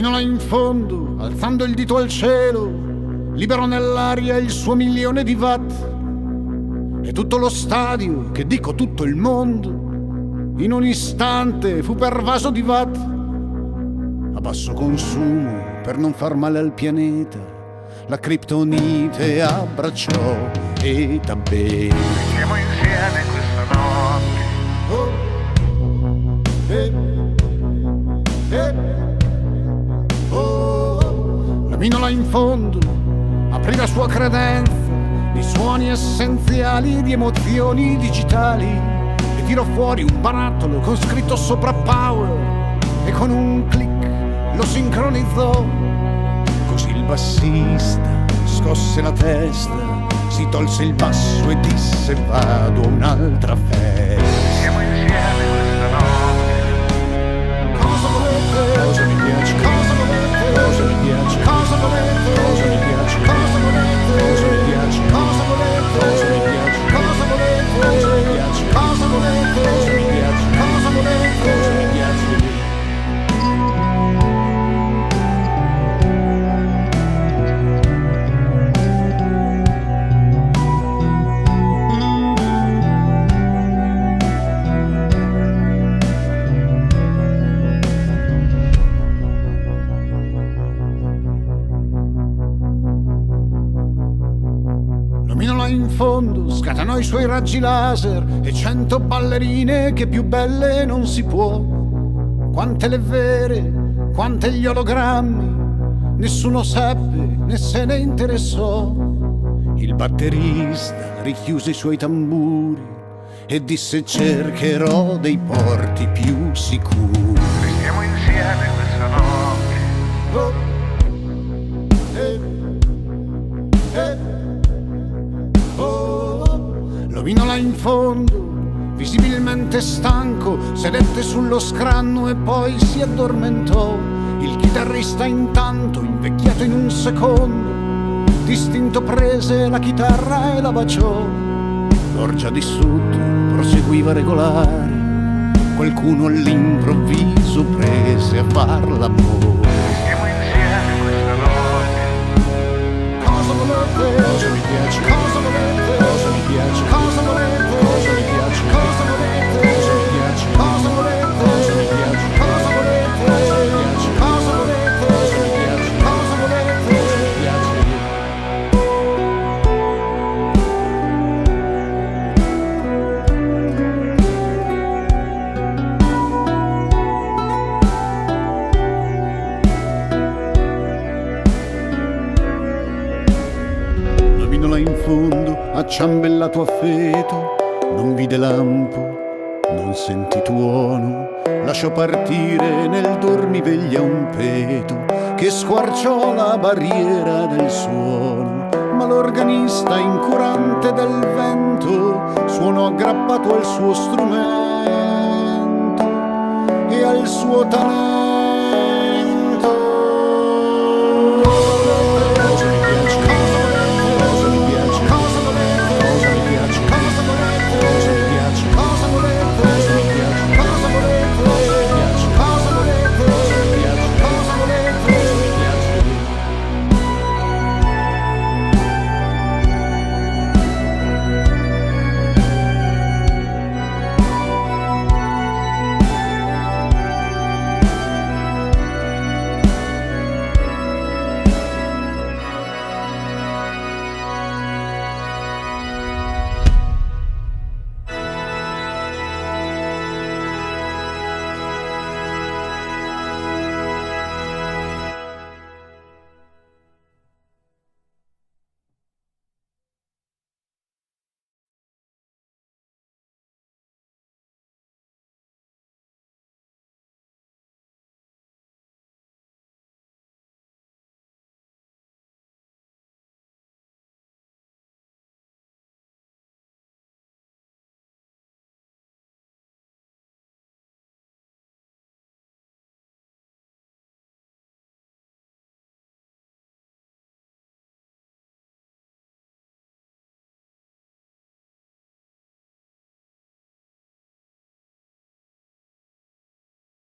Mino là in fondo, alzando il dito al cielo, liberò nell'aria il suo 1.000.000 di watt. E tutto lo stadio, che dico tutto il mondo, in un istante fu pervaso di watt. A basso consumo, per non far male al pianeta, la criptonite abbracciò e tabbè. Siamo insieme questa notte. La minola in fondo aprì la sua credenza di suoni essenziali, di emozioni digitali, e tirò fuori un barattolo con scritto sopra Power e con un click lo sincronizzò. Così il bassista scosse la testa, si tolse il basso e disse: vado a un'altra festa. Siamo insieme questa notte. Cosa volete? Cosa mi piace? Cosa volete? Cosa mi piace? Cosa volete? Cosa mi piace? Cosa volete? Cosa mi piace? Cosa volete? Cosa mi piace? Cosa volete? Cosa mi piace? Cosa volete? Cosa mi piace? Cosa volete? Cosa mi piace? Là in fondo scatenò i suoi raggi laser e 100 ballerine che più belle non si può. Quante le vere, quante gli ologrammi, nessuno seppe né se ne interessò. Il batterista richiuse i suoi tamburi e disse: cercherò dei porti più sicuri. Siamo insieme questa notte. L'omino là in fondo, visibilmente stanco, sedette sullo scranno e poi si addormentò. Il chitarrista intanto, invecchiato in un secondo, distinto prese la chitarra e la baciò. L'orgia di sotto proseguiva regolare, qualcuno all'improvviso prese a far l'amore. Siamo insieme questa notte. Cosa volete? Cosa mi piace? Cosa volete? Cosa mi piace? Cosa volete? Cosa mi piace? Cosa volete? Cosa mi piace? Cosa volete? Cosa mi piace? Cosa volete? Cosa mi piace? Cosa volete? Cosa mi piace? Cosa volete? Cosa mi piace? Là in fondo, acciambellato a feto, non vide lampo, non sentì tuono, lasciò partire nel dormiveglia un peto che squarciò la barriera del suono. Ma l'organista incurante del vento suonò aggrappato al suo strumento e al suo talento.